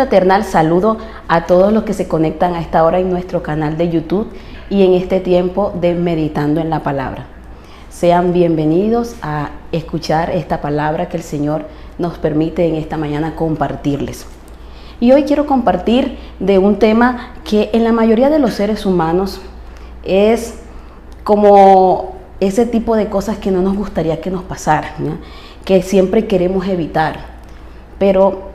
fraternal saludo a todos los que se conectan a esta hora en nuestro canal de YouTube y en este tiempo de Meditando en la Palabra. Sean bienvenidos a escuchar esta palabra que el Señor nos permite en esta mañana compartirles. Y hoy quiero compartir de un tema que en la mayoría de los seres humanos es como ese tipo de cosas que no nos gustaría que nos pasaran, ¿no? Que siempre queremos evitar, pero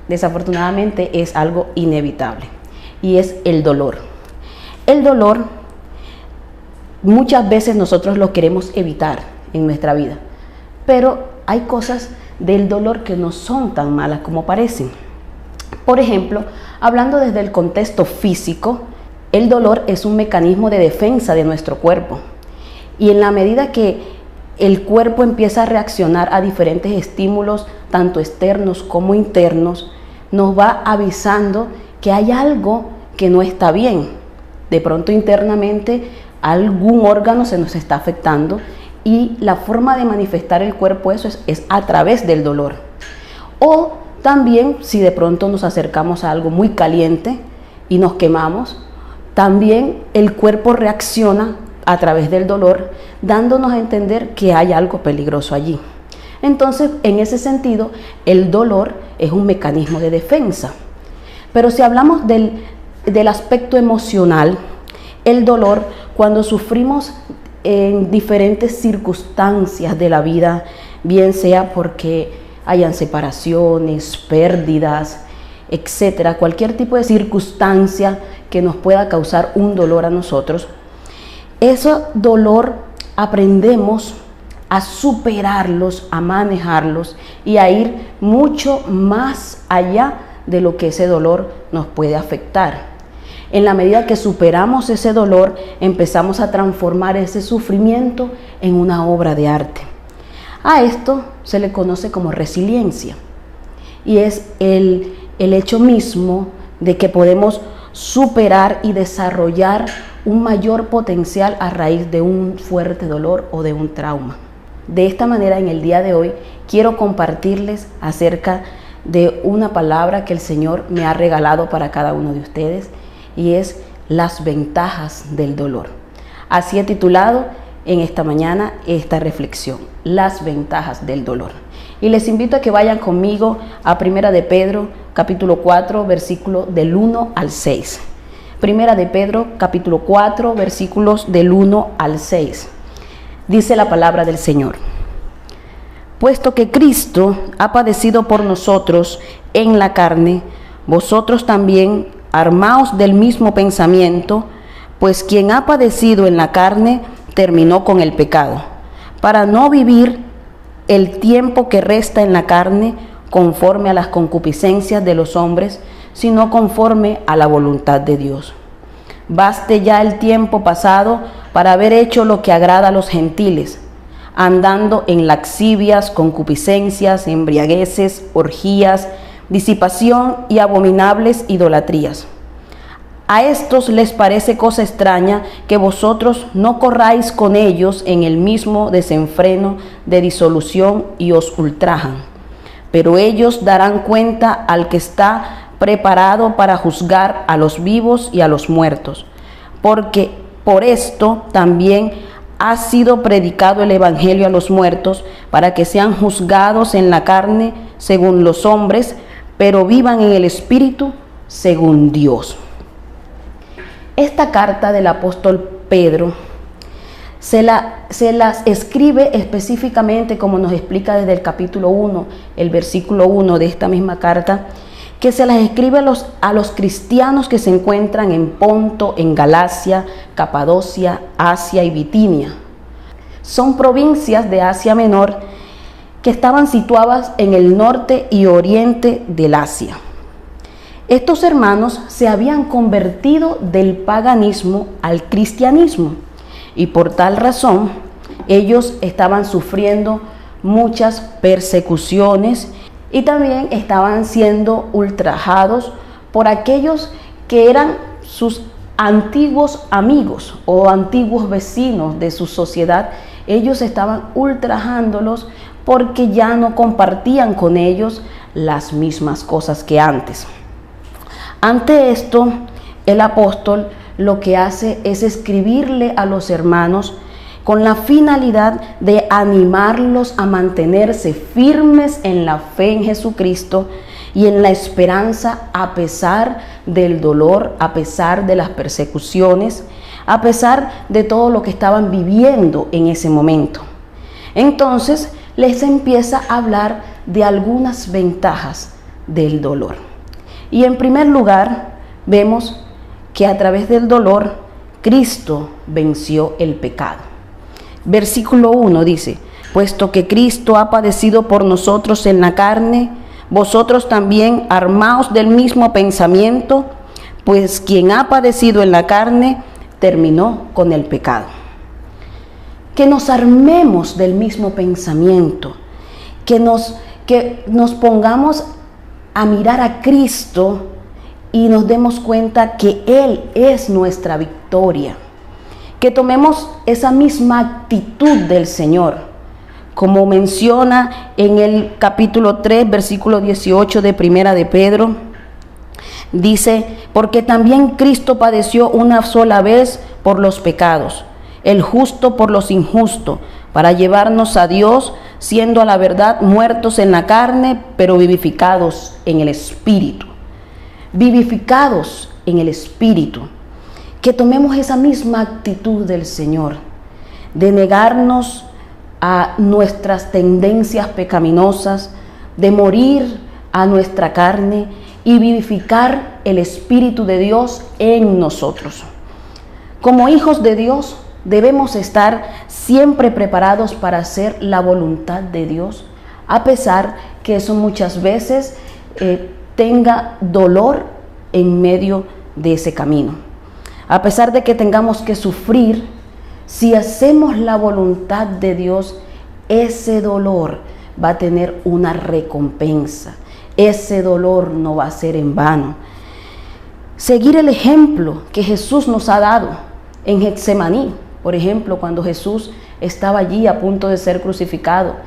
desafortunadamente es algo inevitable, y es el dolor. El dolor muchas veces nosotros lo queremos evitar en nuestra vida, pero hay cosas del dolor que no son tan malas como parecen. Por ejemplo, hablando desde el contexto físico, el dolor es un mecanismo de defensa de nuestro cuerpo, y en la medida que el cuerpo empieza a reaccionar a diferentes estímulos, tanto externos como internos, nos va avisando que hay algo que no está bien. De pronto internamente algún órgano se nos está afectando, y la forma de manifestar el cuerpo eso es a través del dolor. O también si de pronto nos acercamos a algo muy caliente y nos quemamos, también el cuerpo reacciona a través del dolor, dándonos a entender que hay algo peligroso allí. Entonces, en ese sentido, el dolor es un mecanismo de defensa. Pero si hablamos del aspecto emocional, el dolor, cuando sufrimos en diferentes circunstancias de la vida, bien sea porque hayan separaciones, pérdidas, etcétera, cualquier tipo de circunstancia que nos pueda causar un dolor a nosotros, ese dolor aprendemos a superarlos, a manejarlos y a ir mucho más allá de lo que ese dolor nos puede afectar. En la medida que superamos ese dolor, empezamos a transformar ese sufrimiento en una obra de arte. A esto se le conoce como resiliencia, y es el hecho mismo de que podemos superar y desarrollar un mayor potencial a raíz de un fuerte dolor o de un trauma. De esta manera, en el día de hoy, quiero compartirles acerca de una palabra que el Señor me ha regalado para cada uno de ustedes, y es las ventajas del dolor. Así he titulado en esta mañana esta reflexión, las ventajas del dolor. Y les invito a que vayan conmigo a Primera de Pedro, capítulo 4, versículo del 1 al 6. Primera de Pedro, capítulo 4, versículos del 1 al 6. Dice la palabra del Señor: puesto que Cristo ha padecido por nosotros en la carne, vosotros también armaos del mismo pensamiento, pues quien ha padecido en la carne terminó con el pecado, para no vivir el tiempo que resta en la carne conforme a las concupiscencias de los hombres, sino conforme a la voluntad de Dios. Baste ya el tiempo pasado para haber hecho lo que agrada a los gentiles, andando en lascivias, concupiscencias, embriagueces, orgías, disipación y abominables idolatrías. A estos les parece cosa extraña que vosotros no corráis con ellos en el mismo desenfreno de disolución y os ultrajan. Pero ellos darán cuenta al que está preparado para juzgar a los vivos y a los muertos, porque por esto también ha sido predicado el evangelio a los muertos, para que sean juzgados en la carne según los hombres, pero vivan en el espíritu según Dios. Esta carta del apóstol Pedro se las escribe específicamente, como nos explica desde el capítulo 1, el versículo 1 de esta misma carta, que se las escribe a los cristianos que se encuentran en Ponto, en Galacia, Capadocia, Asia y Bitinia. Son provincias de Asia Menor que estaban situadas en el norte y oriente del Asia. Estos hermanos se habían convertido del paganismo al cristianismo, y por tal razón ellos estaban sufriendo muchas persecuciones y también estaban siendo ultrajados por aquellos que eran sus antiguos amigos o antiguos vecinos de su sociedad. Ellos estaban ultrajándolos porque ya no compartían con ellos las mismas cosas que antes. Ante esto, el apóstol lo que hace es escribirle a los hermanos con la finalidad de animarlos a mantenerse firmes en la fe en Jesucristo y en la esperanza a pesar del dolor, a pesar de las persecuciones, a pesar de todo lo que estaban viviendo en ese momento. Entonces les empieza a hablar de algunas ventajas del dolor. Y en primer lugar, vemos que a través del dolor, Cristo venció el pecado. Versículo 1 dice: puesto que Cristo ha padecido por nosotros en la carne, vosotros también armaos del mismo pensamiento, pues quien ha padecido en la carne, terminó con el pecado. Que nos armemos del mismo pensamiento, que nos pongamos a mirar a Cristo y nos demos cuenta que Él es nuestra victoria. Que tomemos esa misma actitud del Señor, como menciona en el capítulo 3, versículo 18 de Primera de Pedro. Dice: porque también Cristo padeció una sola vez por los pecados, el justo por los injustos, para llevarnos a Dios, siendo a la verdad muertos en la carne, pero vivificados en el Espíritu. Vivificados en el Espíritu. Que tomemos esa misma actitud del Señor, de negarnos a nuestras tendencias pecaminosas, de morir a nuestra carne y vivificar el Espíritu de Dios en nosotros. Como hijos de Dios, debemos estar siempre preparados para hacer la voluntad de Dios, a pesar que eso muchas veces tenga dolor en medio de ese camino. A pesar de que tengamos que sufrir, si hacemos la voluntad de Dios, ese dolor va a tener una recompensa. Ese dolor no va a ser en vano. Seguir el ejemplo que Jesús nos ha dado en Getsemaní, por ejemplo, cuando Jesús estaba allí a punto de ser crucificado,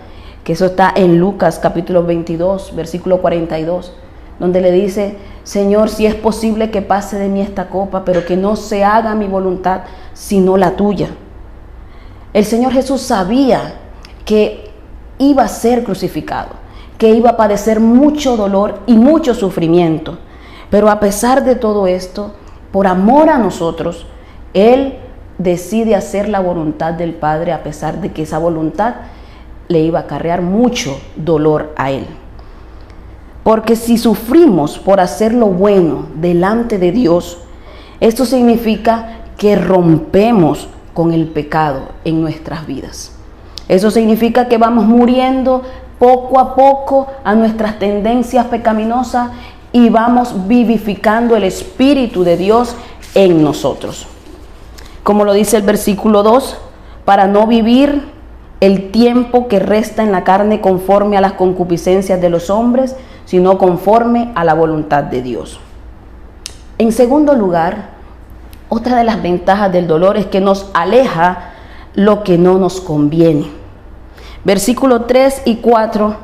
que eso está en Lucas capítulo 22, versículo 42, donde le dice: Señor, si es posible que pase de mí esta copa, pero que no se haga mi voluntad, sino la tuya. El Señor Jesús sabía que iba a ser crucificado, que iba a padecer mucho dolor y mucho sufrimiento, pero a pesar de todo esto, por amor a nosotros, Él decide hacer la voluntad del Padre, a pesar de que esa voluntad le iba a acarrear mucho dolor a Él. Porque si sufrimos por hacer lo bueno delante de Dios, esto significa que rompemos con el pecado en nuestras vidas. Eso significa que vamos muriendo poco a poco a nuestras tendencias pecaminosas y vamos vivificando el Espíritu de Dios en nosotros. Como lo dice el versículo 2, para no vivir el tiempo que resta en la carne conforme a las concupiscencias de los hombres, sino conforme a la voluntad de Dios. En segundo lugar, otra de las ventajas del dolor es que nos aleja lo que no nos conviene. Versículos 3 y 4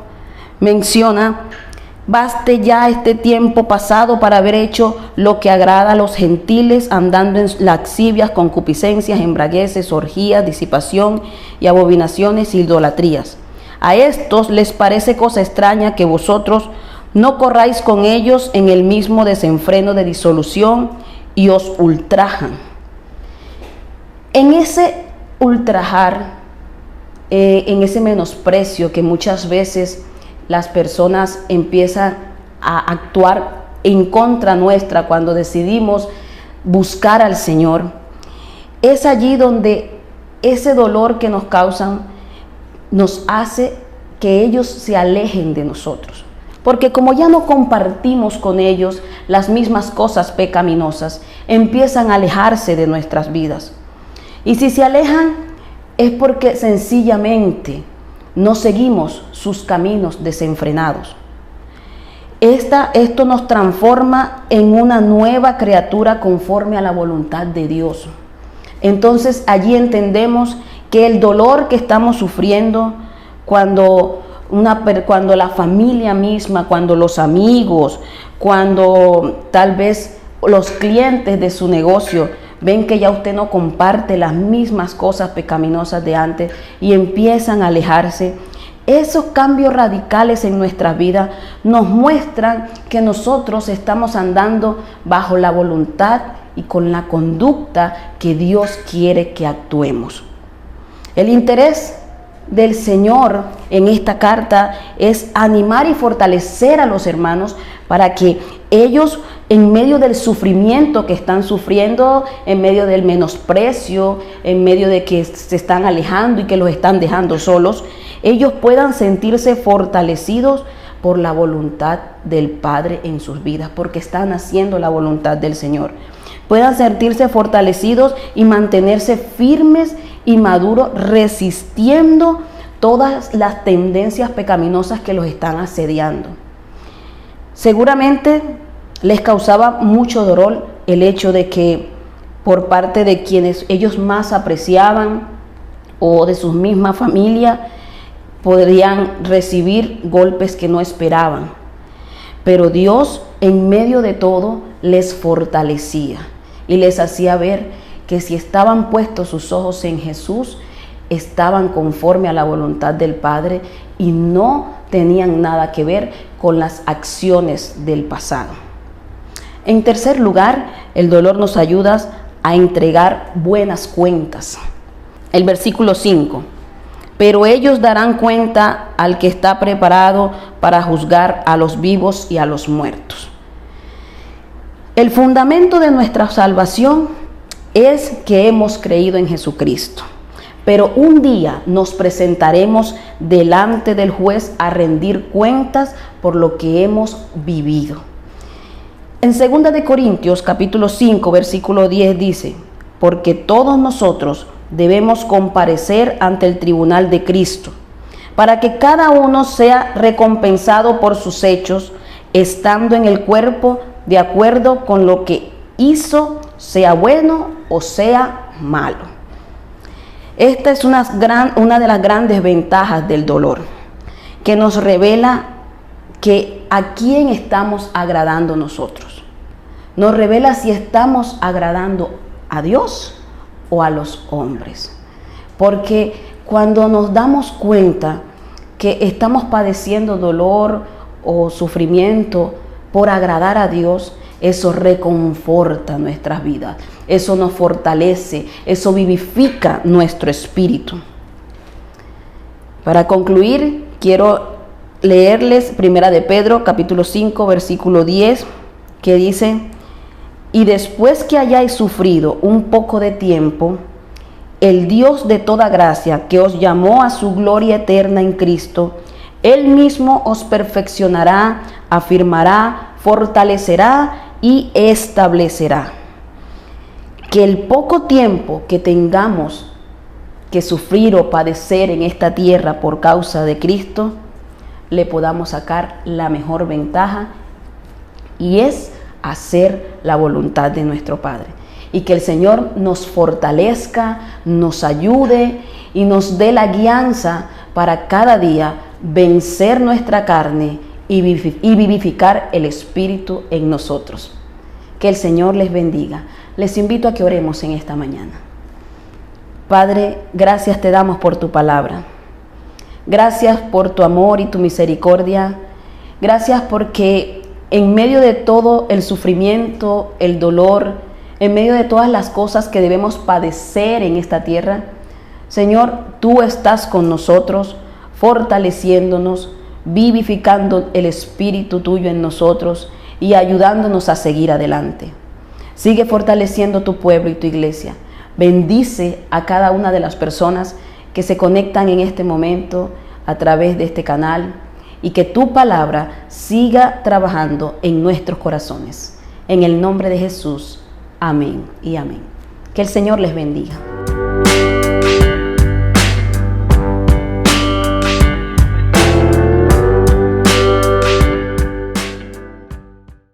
menciona: baste ya este tiempo pasado para haber hecho lo que agrada a los gentiles, andando en lascivias, concupiscencias, embragueces, orgías, disipación y abominaciones y idolatrías. A estos les parece cosa extraña que vosotros no corráis con ellos en el mismo desenfreno de disolución y os ultrajan. En ese ultrajar, en ese menosprecio que muchas veces las personas empiezan a actuar en contra nuestra cuando decidimos buscar al Señor, es allí donde ese dolor que nos causan nos hace que ellos se alejen de nosotros. Porque como ya no compartimos con ellos las mismas cosas pecaminosas, empiezan a alejarse de nuestras vidas. Y si se alejan es porque sencillamente no seguimos sus caminos desenfrenados. Esto nos transforma en una nueva criatura conforme a la voluntad de Dios. Entonces allí entendemos que el dolor que estamos sufriendo cuando cuando la familia misma, cuando los amigos, cuando tal vez los clientes de su negocio ven que ya usted no comparte las mismas cosas pecaminosas de antes y empiezan a alejarse. Esos cambios radicales en nuestra vida nos muestran que nosotros estamos andando bajo la voluntad y con la conducta que Dios quiere que actuemos. El interés del Señor en esta carta es animar y fortalecer a los hermanos para que ellos, en medio del sufrimiento que están sufriendo, en medio del menosprecio, en medio de que se están alejando y que los están dejando solos, ellos puedan sentirse fortalecidos por la voluntad del Padre en sus vidas, porque están haciendo la voluntad del Señor. Puedan sentirse fortalecidos y mantenerse firmes y maduros, resistiendo todas las tendencias pecaminosas que los están asediando. Seguramente les causaba mucho dolor el hecho de que por parte de quienes ellos más apreciaban o de sus mismas familias podrían recibir golpes que no esperaban. Pero Dios, en medio de todo, les fortalecía y les hacía ver que si estaban puestos sus ojos en Jesús, estaban conforme a la voluntad del Padre y no tenían nada que ver con las acciones del pasado. En tercer lugar, el dolor nos ayuda a entregar buenas cuentas. El versículo 5. Pero ellos darán cuenta al que está preparado para juzgar a los vivos y a los muertos. El fundamento de nuestra salvación es que hemos creído en Jesucristo. Pero un día nos presentaremos delante del juez a rendir cuentas por lo que hemos vivido. En 2 de Corintios capítulo 5 versículo 10 dice: porque todos nosotros debemos comparecer ante el tribunal de Cristo, para que cada uno sea recompensado por sus hechos, estando en el cuerpo de acuerdo con lo que hizo, sea bueno o sea malo. Esta es una de las grandes ventajas del dolor, que nos revela que a quién estamos agradando nosotros. Nos revela si estamos agradando a Dios o a los hombres. Porque cuando nos damos cuenta que estamos padeciendo dolor o sufrimiento por agradar a Dios, eso reconforta nuestras vidas, eso nos fortalece, eso vivifica nuestro espíritu. Para concluir, quiero leerles 1 de Pedro capítulo 5 versículo 10, que dice: y después que hayáis sufrido un poco de tiempo, el Dios de toda gracia, que os llamó a su gloria eterna en Cristo, Él mismo os perfeccionará, afirmará, fortalecerá y establecerá. Que el poco tiempo que tengamos que sufrir o padecer en esta tierra por causa de Cristo, le podamos sacar la mejor ventaja, y es hacer la voluntad de nuestro Padre. Y que el Señor nos fortalezca, nos ayude y nos dé la guianza para cada día vencer nuestra carne y vivificar el Espíritu en nosotros. Que el Señor les bendiga. Les invito a que oremos en esta mañana. Padre, gracias te damos por tu palabra. Gracias por tu amor y tu misericordia. Gracias porque en medio de todo el sufrimiento, el dolor, en medio de todas las cosas que debemos padecer en esta tierra, Señor, tú estás con nosotros, fortaleciéndonos, vivificando el Espíritu tuyo en nosotros y ayudándonos a seguir adelante. Sigue fortaleciendo tu pueblo y tu iglesia. Bendice a cada una de las personas que se conectan en este momento a través de este canal, y que tu palabra siga trabajando en nuestros corazones. En el nombre de Jesús, amén y amén. Que el Señor les bendiga.